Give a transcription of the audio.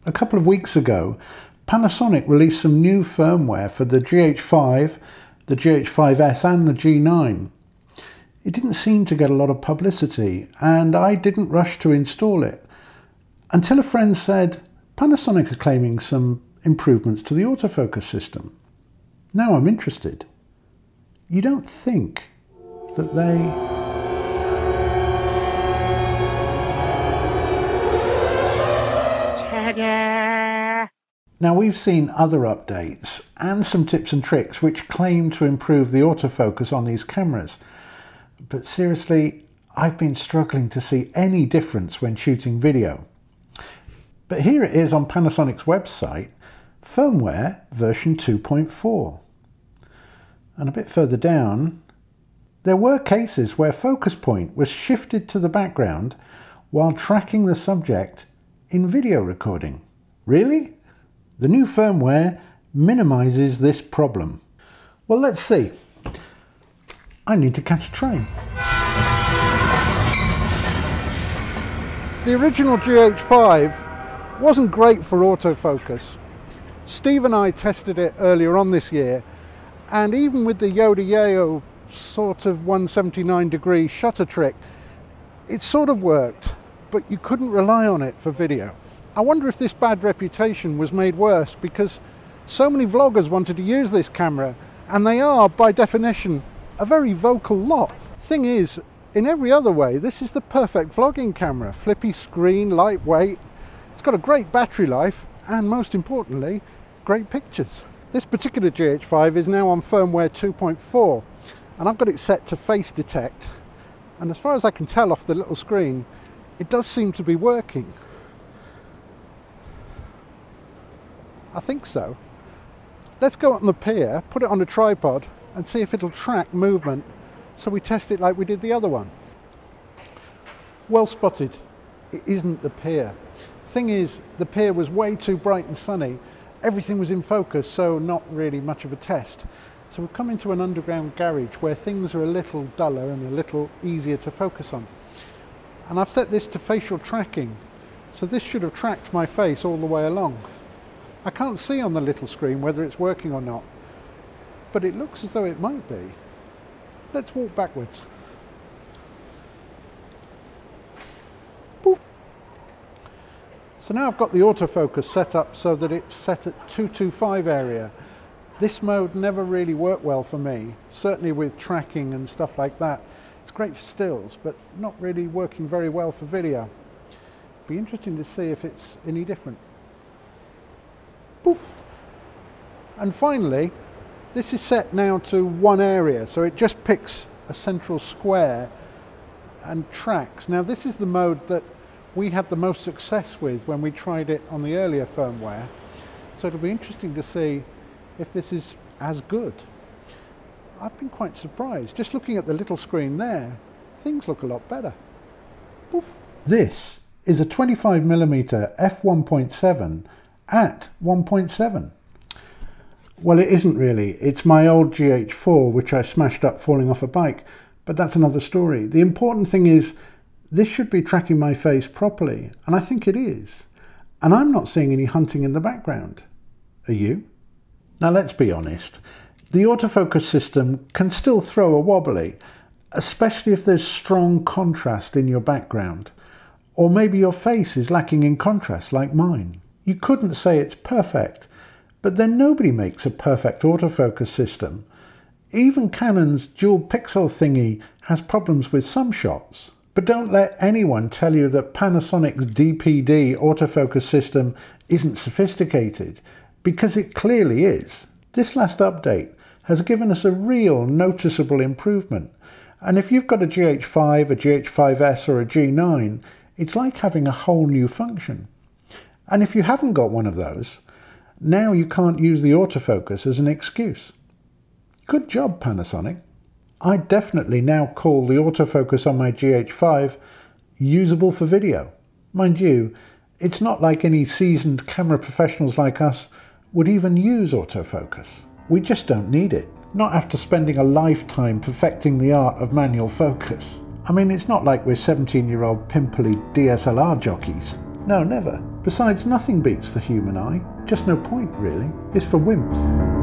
A couple of weeks ago, Panasonic released some new firmware for the GH5, the GH5S and the G9. It didn't seem to get a lot of publicity, and I didn't rush to install it until a friend said Panasonic are claiming some improvements to the autofocus system. Now I'm interested. You don't think that they... Ta-da! Now we've seen other updates and some tips and tricks which claim to improve the autofocus on these cameras. But seriously, I've been struggling to see any difference when shooting video. But here it is on Panasonic's website, firmware version 2.4. And a bit further down, there were cases where focus point was shifted to the background while tracking the subject in video recording. Really? The new firmware minimizes this problem. Well, let's see. I need to catch a train. The original GH5 wasn't great for autofocus. Steve and I tested it earlier on this year, and even with the Yoda sort of 179-degree shutter trick, it sort of worked, but you couldn't rely on it for video. I wonder if this bad reputation was made worse because so many vloggers wanted to use this camera, and they are, by definition, a very vocal lot. Thing is, in every other way, this is the perfect vlogging camera. Flippy screen, lightweight, it's got a great battery life, and most importantly, great pictures. This particular GH5 is now on firmware 2.4, and I've got it set to face detect, and as far as I can tell off the little screen, it does seem to be working. I think so. Let's go up on the pier, put it on a tripod, and see if it'll track movement, so we test it like we did the other one. Well spotted, it isn't the pier. Thing is, the pier was way too bright and sunny, everything was in focus, so not really much of a test. So we've come into an underground garage where things are a little duller and a little easier to focus on. And I've set this to facial tracking, so this should have tracked my face all the way along. I can't see on the little screen whether it's working or not, but it looks as though it might be. Let's walk backwards. Boop. So now I've got the autofocus set up so that it's set at 225 area. This mode never really worked well for me, certainly with tracking and stuff like that. It's great for stills, but not really working very well for video. Be interesting to see if it's any different. Poof. And finally, this is set now to one area, so it just picks a central square and tracks. Now this is the mode that we had the most success with when we tried it on the earlier firmware, so it'll be interesting to see if this is as good. I've been quite surprised. Just looking at the little screen there, things look a lot better. Poof. This is a 25mm f1.7 at 1.7. Well, it isn't really. It's my old GH4 which I smashed up falling off a bike, but that's another story. The important thing is this should be tracking my face properly, and I think it is. And I'm not seeing any hunting in the background. Are you? Now let's be honest. The autofocus system can still throw a wobbly, especially if there's strong contrast in your background, or maybe your face is lacking in contrast like mine. You couldn't say it's perfect, but then nobody makes a perfect autofocus system. Even Canon's dual pixel thingy has problems with some shots. But don't let anyone tell you that Panasonic's DPD autofocus system isn't sophisticated, because it clearly is. This last update has given us a real noticeable improvement, and if you've got a GH5, a GH5S or a G9, it's like having a whole new function. And if you haven't got one of those, now you can't use the autofocus as an excuse. Good job, Panasonic. I definitely now call the autofocus on my GH5 usable for video. Mind you, it's not like any seasoned camera professionals like us would even use autofocus. We just don't need it. Not after spending a lifetime perfecting the art of manual focus. I mean, it's not like we're 17-year-old pimply DSLR jockeys. No, never. Besides, nothing beats the human eye. Just no point, really. It's for wimps.